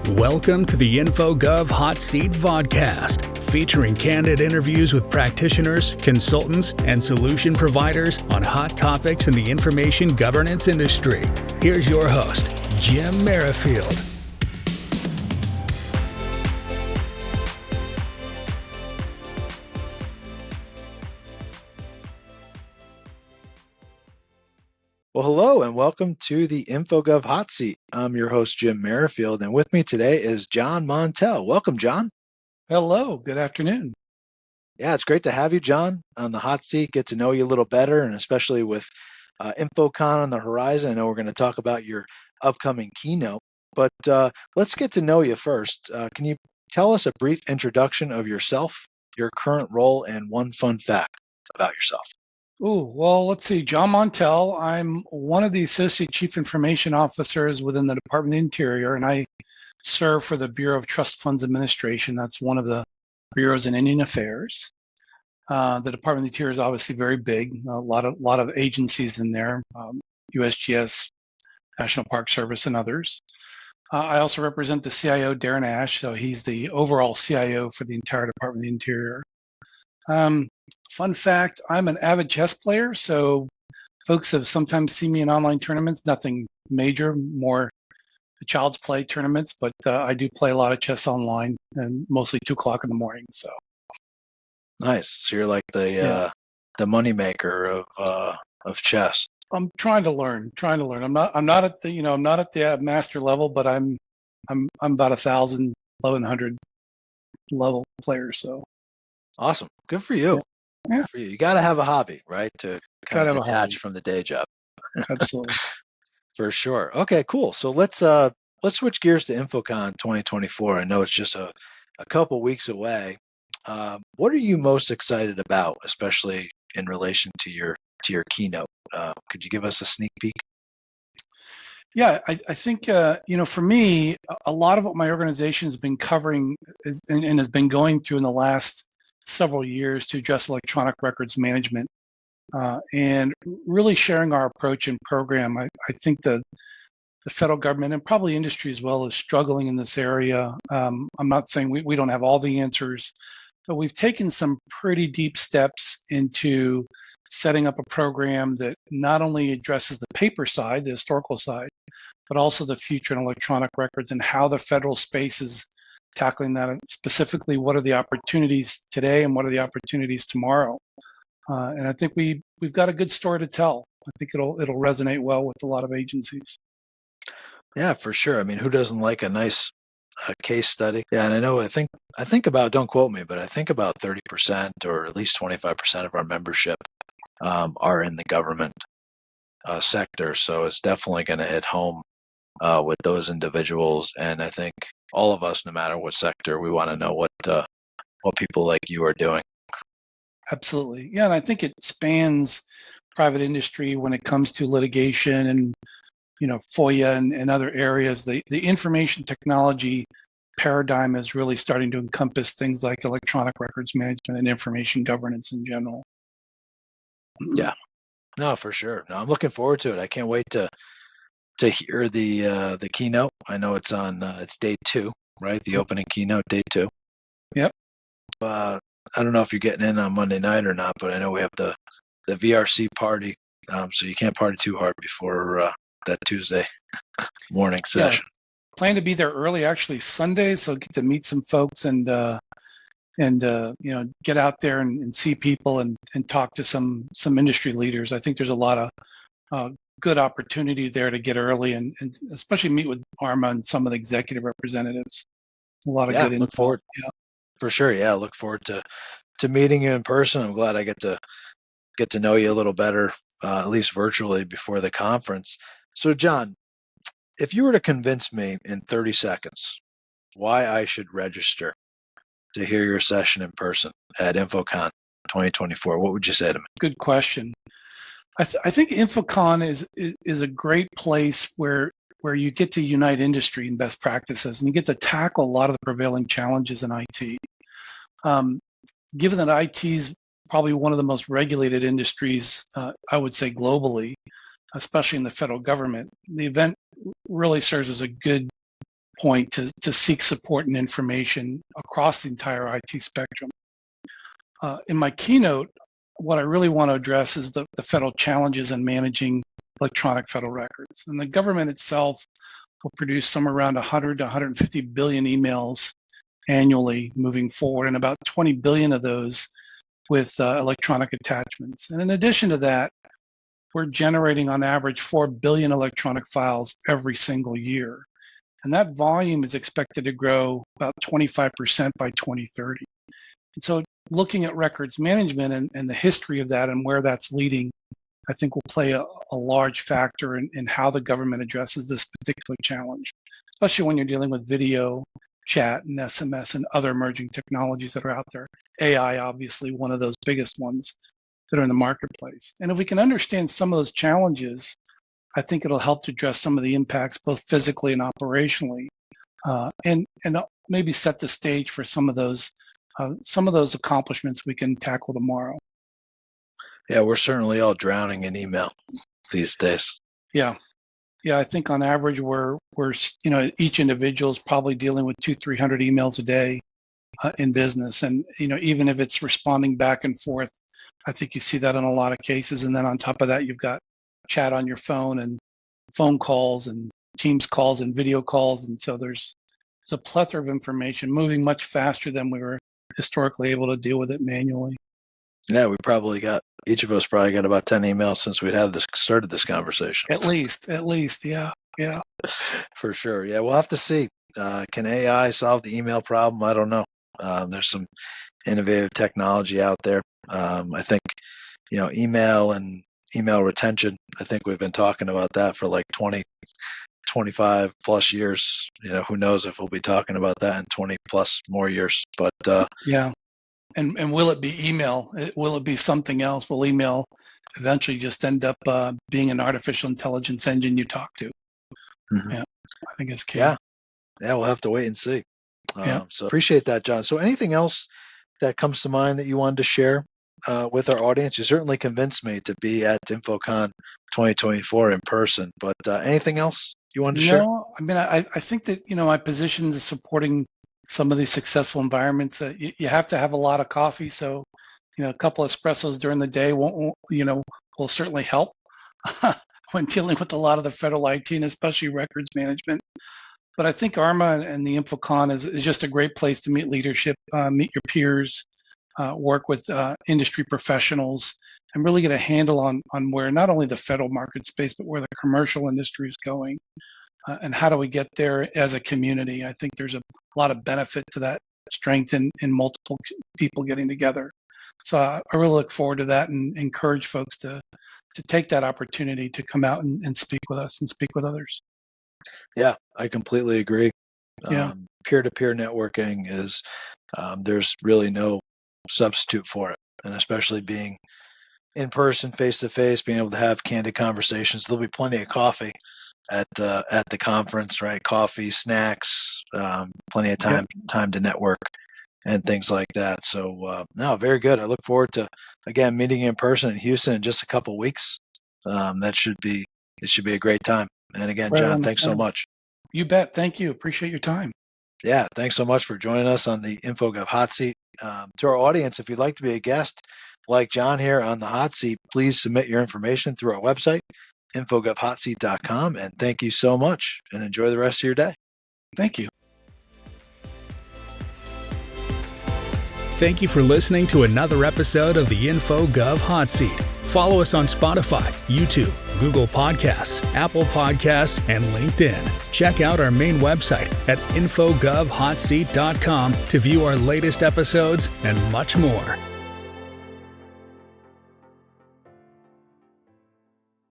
Welcome to the InfoGov Hot Seat Vodcast, featuring candid interviews with practitioners, consultants, and solution providers on hot topics in the information governance industry. Here's your host, Jim Merrifield. Well, hello and welcome to the InfoGov Hot Seat. I'm your host, Jim Merrifield, and with me today is John Montel. Welcome, John. Hello, good afternoon. Yeah, it's great to have you, John, on the hot seat, get to know you a little better, and especially with InfoCon on the horizon. I know we're going to talk about your upcoming keynote, but let's get to know you first. Can you tell us a brief introduction of yourself, your current role, and one fun fact about yourself? Well, let's see. John Montel. I'm one of the Associate Chief Information Officers within the Department of the Interior, and I serve for the Bureau of Trust Funds Administration. That's one of the bureaus in Indian Affairs. The Department of the Interior is obviously very big. A lot of agencies in there, USGS, National Park Service, and others. I also represent the CIO, Darren Ash, so he's the overall CIO for the entire Department of the Interior. Fun fact, I'm an avid chess player, so folks have sometimes seen me in online tournaments, nothing major, more child's play tournaments, but I do play a lot of chess online, and mostly 2 o'clock in the morning. So nice. So you're like the moneymaker of chess. I'm trying to learn. I'm not at the master level, but I'm about 1,000, 1,100 level player. So awesome. Good for you. Yeah. Good for you. You got to have a hobby, right? To kind of detach from the day job. Absolutely. For sure. Okay, cool. So let's switch gears to InfoCon 2024. I know it's just a couple weeks away. What are you most excited about, especially in relation to your keynote? Could you give us a sneak peek? Yeah, I think for me, a lot of what my organization has been covering and has been going through in the last several years to address electronic records management and really sharing our approach and program. I think the federal government and probably industry as well is struggling in this area. I'm not saying we don't have all the answers, but we've taken some pretty deep steps into setting up a program that not only addresses the paper side, the historical side, but also the future in electronic records and how the federal space is tackling that. Specifically, what are the opportunities today and what are the opportunities tomorrow? And I think we've got a good story to tell. I think it'll resonate well with a lot of agencies. Yeah, for sure. I mean, who doesn't like a nice case study? Yeah, and I think about, don't quote me, but I think about 30% or at least 25% of our membership are in the government sector. So it's definitely going to hit home with those individuals. And I think all of us, no matter what sector, we want to know what people like you are doing. Absolutely. Yeah, and I think it spans private industry when it comes to litigation and FOIA and other areas. The information technology paradigm is really starting to encompass things like electronic records management and information governance in general. Yeah, no, for sure. No, I'm looking forward to it. I can't wait to hear the keynote. I know it's on it's day 2, right? The opening keynote, day 2. Yep. I don't know if you're getting in on Monday night or not, but I know we have the VRC party, so you can't party too hard before that Tuesday morning session. Yeah. Plan to be there early, actually Sunday, so get to meet some folks and get out there and see people and talk to some industry leaders. I think there's a lot of good opportunity there to get early and especially meet with ARMA and some of the executive representatives. A lot of good info. Look forward. Yeah. For sure. Yeah, look forward to meeting you in person. I'm glad I get to know you a little better, at least virtually before the conference. So, John, if you were to convince me in 30 seconds why I should register to hear your session in person at InfoCon 2024, what would you say to me? Good question. I think InfoCon is a great place where you get to unite industry and best practices, and you get to tackle a lot of the prevailing challenges in IT. Given that IT is probably one of the most regulated industries, I would say globally, especially in the federal government, the event really serves as a good point to seek support and information across the entire IT spectrum. In my keynote, what I really want to address is the federal challenges in managing electronic federal records. And the government itself will produce somewhere around 100 to 150 billion emails annually moving forward, and about 20 billion of those with electronic attachments. And in addition to that, we're generating on average 4 billion electronic files every single year. And that volume is expected to grow about 25% by 2030. And so looking at records management and the history of that and where that's leading, I think will play a large factor in how the government addresses this particular challenge, especially when you're dealing with video, chat, and SMS and other emerging technologies that are out there. AI, obviously, one of those biggest ones that are in the marketplace. And if we can understand some of those challenges, I think it'll help to address some of the impacts, both physically and operationally, and maybe set the stage for some of those accomplishments we can tackle tomorrow. Yeah, we're certainly all drowning in email these days. Yeah, I think on average we're each individual is probably dealing with 200-300 emails a day in business, and even if it's responding back and forth, I think you see that in a lot of cases. And then on top of that, you've got chat on your phone and phone calls and Teams calls and video calls, and so there's a plethora of information moving much faster than we were historically able to deal with it manually. Yeah, each of us probably got about 10 emails since started this conversation. At least, yeah. For sure. Yeah, we'll have to see. Can AI solve the email problem? I don't know. There's some innovative technology out there. I think, email and email retention, I think we've been talking about that for like 20, 25 plus years. Who knows if we'll be talking about that in 20 plus more years. But yeah. And will it be email? Will it be something else? Will email eventually just end up being an artificial intelligence engine you talk to? Mm-hmm. Yeah, I think it's key. Yeah, we'll have to wait and see. So appreciate that, John. So anything else that comes to mind that you wanted to share with our audience? You certainly convinced me to be at InfoCon 2024 in person, but anything else you wanted to share? No, I mean, I think that, my position is supporting some of these successful environments. You have to have a lot of coffee, so a couple of espressos during the day will certainly help when dealing with a lot of the federal IT and especially records management. But I think ARMA and the InfoCon is just a great place to meet leadership, meet your peers, work with industry professionals, and really get a handle on where not only the federal market space, but where the commercial industry is going. And how do we get there as a community? I think there's a lot of benefit to that strength in multiple people getting together. So I really look forward to that and encourage folks to take that opportunity to come out and speak with us and speak with others. Yeah, I completely agree. Yeah. Peer-to-peer networking is, there's really no substitute for it. And especially being in person, face-to-face, being able to have candid conversations. There'll be plenty of coffee at the conference, right? Coffee, snacks, plenty of time to network and things like that. So no, very good. I look forward to again meeting you in person in Houston in just a couple of weeks. It should be a great time. And again, right, John, thanks so much. You bet. Thank you. Appreciate your time. Yeah, thanks so much for joining us on the InfoGov Hot Seat. To our audience, if you'd like to be a guest like John here on the Hot Seat, please submit your information through our website, InfoGovHotSeat.com. And thank you so much and enjoy the rest of your day. Thank you. Thank you for listening to another episode of the InfoGov Hot Seat. Follow us on Spotify, YouTube, Google Podcasts, Apple Podcasts, and LinkedIn. Check out our main website at InfoGovHotSeat.com to view our latest episodes and much more.